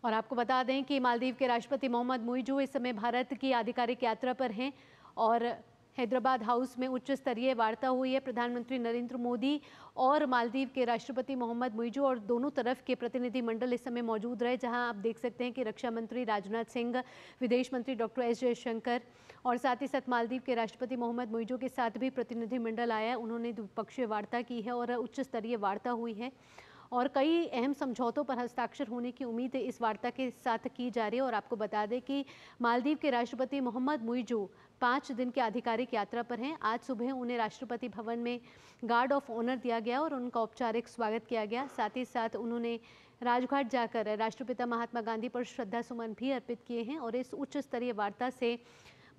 और आपको बता दें कि मालदीव के राष्ट्रपति मोहम्मद मुइज़ू इस समय भारत की आधिकारिक यात्रा पर हैं और हैदराबाद हाउस में उच्च स्तरीय वार्ता हुई है। प्रधानमंत्री नरेंद्र मोदी और मालदीव के राष्ट्रपति मोहम्मद मुइज़ू और दोनों तरफ के प्रतिनिधिमंडल इस समय मौजूद रहे, जहां आप देख सकते हैं कि रक्षा मंत्री राजनाथ सिंह, विदेश मंत्री डॉक्टर एस जयशंकर और साथ ही साथ मालदीव के राष्ट्रपति मोहम्मद मुइज़ू के साथ भी प्रतिनिधिमंडल आया। उन्होंने द्विपक्षीय वार्ता की है और उच्च स्तरीय वार्ता हुई है और कई अहम समझौतों पर हस्ताक्षर होने की उम्मीद इस वार्ता के साथ की जा रही है। और आपको बता दें कि मालदीव के राष्ट्रपति मोहम्मद मुइज़ू 5 दिन के आधिकारिक यात्रा पर हैं। आज सुबह उन्हें राष्ट्रपति भवन में गार्ड ऑफ ऑनर दिया गया और उनका औपचारिक स्वागत किया गया। साथ ही साथ उन्होंने राजघाट जाकर राष्ट्रपिता महात्मा गांधी पर श्रद्धा सुमन भी अर्पित किए हैं। और इस उच्च स्तरीय वार्ता से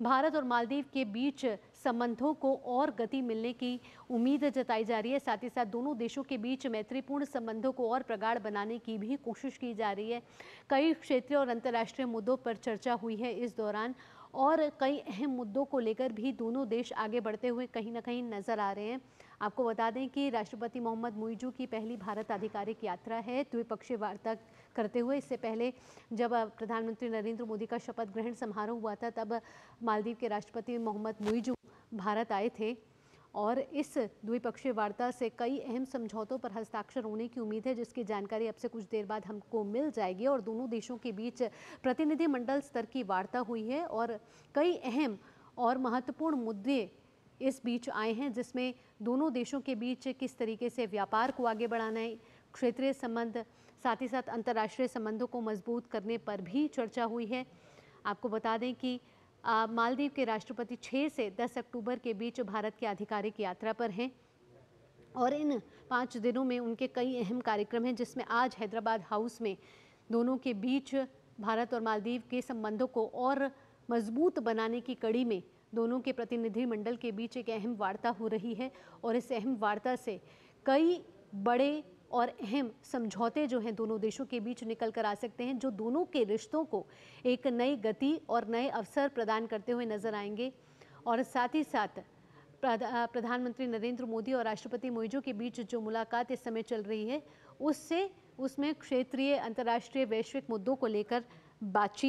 भारत और मालदीव के बीच संबंधों को और गति मिलने की उम्मीद जताई जा रही है। साथ ही साथ दोनों देशों के बीच मैत्रीपूर्ण संबंधों को और प्रगाढ़ बनाने की भी कोशिश की जा रही है। कई क्षेत्रीय और अंतर्राष्ट्रीय मुद्दों पर चर्चा हुई है इस दौरान और कई अहम मुद्दों को लेकर भी दोनों देश आगे बढ़ते हुए कहीं ना कहीं नजर आ रहे हैं। आपको बता दें कि राष्ट्रपति मोहम्मद मुइज़ू की पहली भारत आधिकारिक यात्रा है द्विपक्षीय वार्ता करते हुए। इससे पहले जब प्रधानमंत्री नरेंद्र मोदी का शपथ ग्रहण समारोह हुआ था, तब मालदीव के राष्ट्रपति मोहम्मद मुइज़ू भारत आए थे और इस द्विपक्षीय वार्ता से कई अहम समझौतों पर हस्ताक्षर होने की उम्मीद है, जिसकी जानकारी अब से कुछ देर बाद हमको मिल जाएगी। और दोनों देशों के बीच प्रतिनिधिमंडल स्तर की वार्ता हुई है और कई अहम और महत्वपूर्ण मुद्दे इस बीच आए हैं, जिसमें दोनों देशों के बीच किस तरीके से व्यापार को आगे बढ़ाना है, क्षेत्रीय संबंध, साथ ही साथ अंतर्राष्ट्रीय संबंधों को मजबूत करने पर भी चर्चा हुई है। आपको बता दें कि मालदीव के राष्ट्रपति 6 से 10 अक्टूबर के बीच भारत की आधिकारिक यात्रा पर हैं और इन 5 दिनों में उनके कई अहम कार्यक्रम हैं, जिसमें आज हैदराबाद हाउस में दोनों के बीच भारत और मालदीव के संबंधों को और मजबूत बनाने की कड़ी में दोनों के प्रतिनिधिमंडल के बीच एक अहम वार्ता हो रही है। और इस अहम वार्ता से कई बड़े और अहम समझौते जो हैं दोनों देशों के बीच निकल कर आ सकते हैं, जो दोनों के रिश्तों को एक नई गति और नए अवसर प्रदान करते हुए नजर आएंगे। और साथ ही साथ प्रधानमंत्री नरेंद्र मोदी और राष्ट्रपति मुइज़ू के बीच जो मुलाकात इस समय चल रही है, उसमें क्षेत्रीय, अंतर्राष्ट्रीय, वैश्विक मुद्दों को लेकर बातचीत